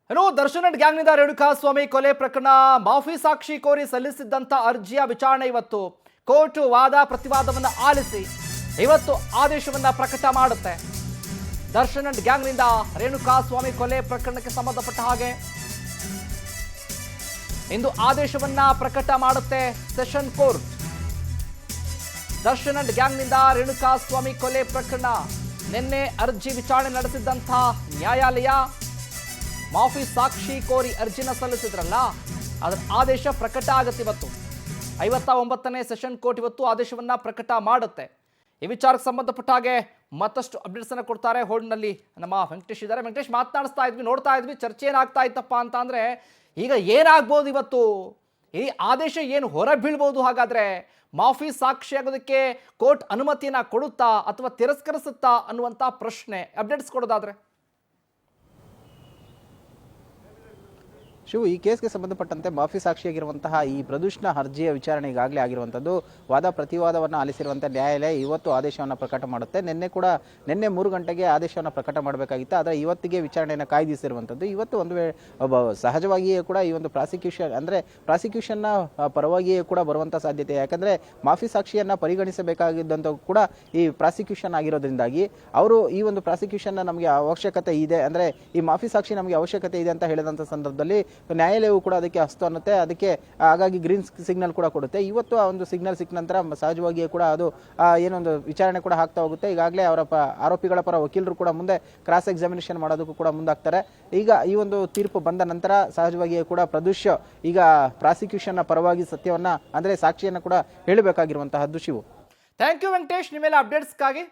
ಇನ್ನು ದರ್ಶನ್ ಅಂಡ್ ಗ್ಯಾಂಗ್ನಿಂದ ರೇಣುಕಾಸ್ವಾಮಿ ಕೊಲೆ ಪ್ರಕರಣ ಮಾಫಿ ಸಾಕ್ಷಿ ಕೋರಿ ಸಲ್ಲಿಸಿದ್ದಂತ ಅರ್ಜಿಯ ವಿಚಾರಣೆ ಇವತ್ತು ಕೋರ್ಟ್ ವಾದ ಪ್ರತಿವಾದವನ್ನು ಆಲಿಸಿ ಇವತ್ತು ಆದೇಶವನ್ನ ಪ್ರಕಟ ಮಾಡುತ್ತೆ. ದರ್ಶನ್ ಅಂಡ್ ಗ್ಯಾಂಗ್ನಿಂದ ರೇಣುಕಾಸ್ವಾಮಿ ಕೊಲೆ ಪ್ರಕರಣಕ್ಕೆ ಸಂಬಂಧಪಟ್ಟ ಹಾಗೆ ಇಂದು ಆದೇಶವನ್ನ ಪ್ರಕಟ ಮಾಡುತ್ತೆ ಸೆಷನ್ ಕೋರ್ಟ್. ದರ್ಶನ್ ಅಂಡ್ ಗ್ಯಾಂಗ್ನಿಂದ ರೇಣುಕಾಸ್ವಾಮಿ ಕೊಲೆ ಪ್ರಕರಣ ನಿನ್ನೆ ಅರ್ಜಿ ವಿಚಾರಣೆ ನಡೆಸಿದ್ದಂಥ ನ್ಯಾಯಾಲಯ ಮಾಫಿ ಸಾಕ್ಷಿ ಕೋರಿ ಅರ್ಜಿನ ಸಲ್ಲಿಸಿದ್ರಲ್ಲ, ಅದರ ಆದೇಶ ಪ್ರಕಟ ಆಗುತ್ತೆ ಇವತ್ತು. 59ನೇ ಸೆಷನ್ ಕೋರ್ಟ್ ಇವತ್ತು ಆದೇಶವನ್ನ ಪ್ರಕಟ ಮಾಡುತ್ತೆ. ಈ ವಿಚಾರಕ್ಕೆ ಸಂಬಂಧಪಟ್ಟ ಹಾಗೆ ಮತ್ತಷ್ಟು ಅಪ್ಡೇಟ್ಸ್ ಅನ್ನು ಕೊಡ್ತಾರೆ. ಹೋಲ್ಡ್ನಲ್ಲಿ ನಮ್ಮ ವೆಂಕಟೇಶ್ ಇದ್ದಾರೆ. ವೆಂಕಟೇಶ್, ಮಾತನಾಡಿಸ್ತಾ ಇದ್ವಿ, ನೋಡ್ತಾ ಇದ್ವಿ, ಚರ್ಚೆ ಏನಾಗ್ತಾ ಇತ್ತಪ್ಪ ಅಂತ ಅಂದ್ರೆ ಈಗ ಏನಾಗ್ಬೋದು ಇವತ್ತು, ಈ ಆದೇಶ ಏನು ಹೊರ ಬೀಳ್ಬೋದು, ಹಾಗಾದ್ರೆ ಮಾಫಿ ಸಾಕ್ಷಿ ಆಗೋದಕ್ಕೆ ಕೋರ್ಟ್ ಅನುಮತಿಯನ್ನ ಕೊಡುತ್ತಾ ಅಥವಾ ತಿರಸ್ಕರಿಸುತ್ತಾ ಅನ್ನುವಂಥ ಪ್ರಶ್ನೆ. ಅಪ್ಡೇಟ್ಸ್ ಕೊಡೋದಾದ್ರೆ ಶಿವು, ಈ ಕೇಸ್ಗೆ ಸಂಬಂಧಪಟ್ಟಂತೆ ಮಾಫಿ ಸಾಕ್ಷಿಯಾಗಿರುವಂತಹ ಈ ಪ್ರದೂಷಣ ಅರ್ಜಿಯ ವಿಚಾರಣೆ ಈಗಾಗಲೇ ಆಗಿರುವಂಥದ್ದು. ವಾದ ಪ್ರತಿವಾದವನ್ನು ಆಲಿಸಿರುವಂಥ ನ್ಯಾಯಾಲಯ ಇವತ್ತು ಆದೇಶವನ್ನು ಪ್ರಕಟ ಮಾಡುತ್ತೆ. ನಿನ್ನೆ 3 ಗಂಟೆಗೆ ಆದೇಶವನ್ನು ಪ್ರಕಟ ಮಾಡಬೇಕಾಗಿತ್ತು, ಆದರೆ ಇವತ್ತಿಗೆ ವಿಚಾರಣೆಯನ್ನು ಕಾಯ್ದಿರಿಸಿರುವಂಥದ್ದು. ಇವತ್ತು ಒಂದು ಸಹಜವಾಗಿಯೇ ಕೂಡ ಈ ಒಂದು ಪ್ರಾಸಿಕ್ಯೂಷನ್ನ ಪರವಾಗಿಯೇ ಕೂಡ ಬರುವಂಥ ಸಾಧ್ಯತೆ, ಯಾಕಂದರೆ ಮಾಫಿ ಸಾಕ್ಷಿಯನ್ನು ಪರಿಗಣಿಸಬೇಕಾಗಿದ್ದಂಥ ಕೂಡ ಈ ಪ್ರಾಸಿಕ್ಯೂಷನ್ ಆಗಿರೋದ್ರಿಂದಾಗಿ ಅವರು ಈ ಒಂದು ಪ್ರಾಸಿಕ್ಯೂಷನ್ನ ನಮಗೆ ಅವಶ್ಯಕತೆ ಇದೆ, ಅಂದರೆ ಈ ಮಾಫಿ ಸಾಕ್ಷಿ ನಮಗೆ ಅವಶ್ಯಕತೆ ಇದೆ ಅಂತ ಹೇಳಿದಂಥ ಸಂದರ್ಭದಲ್ಲಿ ನ್ಯಾಯಾಲಯವು ಕೂಡ ಅದಕ್ಕೆ ಹಸ್ತು ಅನ್ನುತ್ತೆ. ಅದಕ್ಕೆ ಹಾಗಾಗಿ ಗ್ರೀನ್ ಸಿಗ್ನಲ್ ಕೂಡ ಕೊಡುತ್ತೆ. ಇವತ್ತು ಆ ಒಂದು ಸಿಗ್ನಲ್ ಸಿಕ್ಕ ನಂತರ ಸಹಜವಾಗಿಯೇ ಕೂಡ ಅದು ಏನೊಂದು ವಿಚಾರಣೆ ಕೂಡ ಆಗ್ತಾ ಹೋಗುತ್ತೆ. ಈಗಾಗಲೇ ಅವರ ಆರೋಪಿಗಳ ಪರ ವಕೀಲರು ಕೂಡ ಮುಂದೆ ಕ್ರಾಸ್ ಎಕ್ಸಾಮಿನೇಷನ್ ಮಾಡೋದಕ್ಕೂ ಕೂಡ ಮುಂದಾಗ್ತಾರೆ. ಈಗ ಈ ಒಂದು ತೀರ್ಪು ಬಂದ ನಂತರ ಸಹಜವಾಗಿಯೇ ಕೂಡ ಪ್ರದೂಷ್ ಈಗ ಪ್ರಾಸಿಕ್ಯೂಷನ್ ಪರವಾಗಿ ಸತ್ಯವನ್ನ, ಅಂದರೆ ಸಾಕ್ಷಿಯನ್ನು ಕೂಡ ಹೇಳಬೇಕಾಗಿರುವಂತಹದ್ದು. ಶಿವು, ಥ್ಯಾಂಕ್ ಯು ವೆಂಕಟೇಶ್, ನಿಮ್ಮೆಲ್ಲ ಅಪ್ಡೇಟ್ಸ್ಗಾಗಿ.